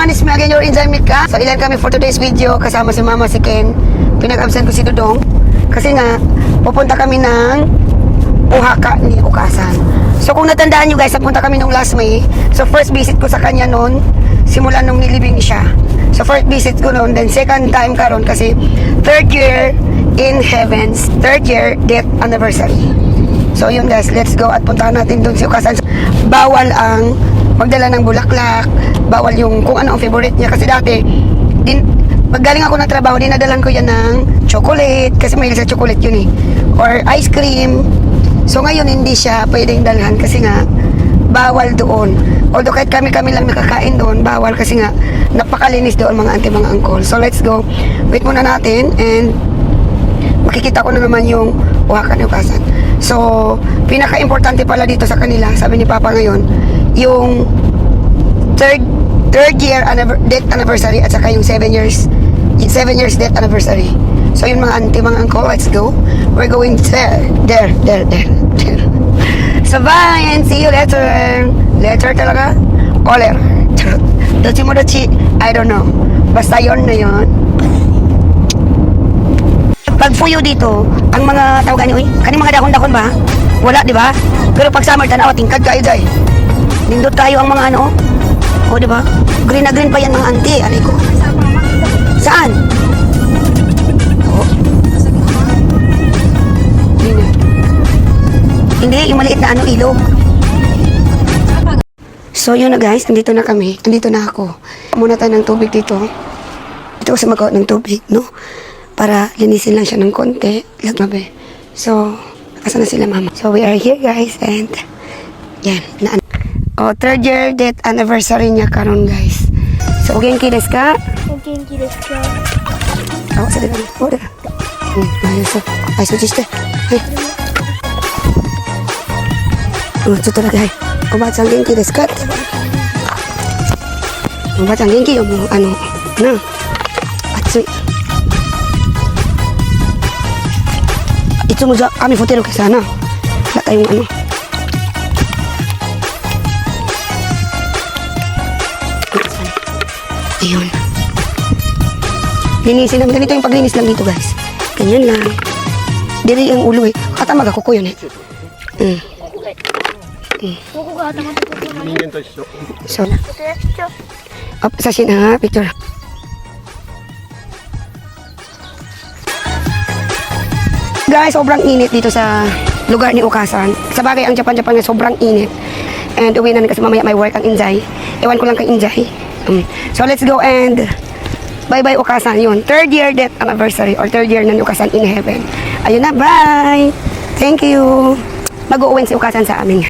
everyone, it's me again, your Inzay Mika. So ilan kami for today's video, kasama si Mama, si Ken. Pinag-absent ko si Dudong. Kasi nga, pupunta kami ng Oaxaca ni Ukasan. So kung natandaan nyo guys, napunta kami nung last May. So first visit ko sa kanya noon, simula nung nilibing siya. So first visit ko noon, then second time karon kasi third year in heavens, third year death anniversary. So yun guys, let's go at puntahan natin doon si Ukasan. Bawal ang magdala ng bulaklak, bawal yung kung ano ang favorite niya. Kasi dati, pag galing ako ng trabaho, dinadalan ko yan ng chocolate, kasi mahilig sa chocolate yun eh. Or ice cream. So ngayon, hindi siya pwedeng dalhan kasi nga, bawal doon. Although kahit kami lang nakakain doon, bawal kasi nga, napakalinis doon mga auntie, mga uncle. So let's go. Wait muna natin and makikita ko na naman yung Oaxaca ni Ukasan. So, pinaka-importante pala dito sa kanila, sabi ni Papa ngayon, yung third year death anniversary at saka yung 7 years death anniversary. So, yun mga auntie, mga uncle, let's go. We're going there. So, bye and see you later. Later talaga? O later? Dochi, I don't know. Basta yun na yun. Pag fuyo dito, ang mga tawag ani, kaning mga dahon-dahon ba? Wala, di ba? Pero pag summer, tanaw, tingkad kayo, day. Nindot tayo ang mga ano, o, di ba? Green na green pa yan, mga auntie, alay ko. Saan? Oh. Hindi, yung maliit na ano, ilog. So, yun na guys, nandito na kami. Nandito na ako. Muna tayo ng tubig dito. Dito kasi mag-out ng tubig, no? Para linisin lang siya ng konti. Lagmabe. So, asa na sila mama? So, we are here guys and yan. Third year death anniversary niya karon guys. So, genki desu ka? Genki desu ka? Oh, sa dito. Oh, dito. Ayos. Ay, sujiste. Ay. Oh, ito talaga. Oba-chan genki desu ka? Oba-chan genki yo mo, ano, na. Atsui. Ito mo kami hotel ke sana. Wala tayong ano. Ayun. Linisin lang. Ganito yung paglinis lang dito guys. Ganyan lang. Diri ang ulo eh. Katamag ako ko yun eh. So, sasin ha, picture. Guys, sobrang init dito sa lugar ni Ukasan. Sa bagay, ang Japan nga sobrang init. And uwi na kasi mamaya may work ang Inzay. Ewan ko lang kay Inzay. So let's go and bye-bye Ukasan. Yun, third year death anniversary or third year na ni Ukasan in heaven. Ayun na, bye! Thank you! Mag-uwin si Ukasan sa amin.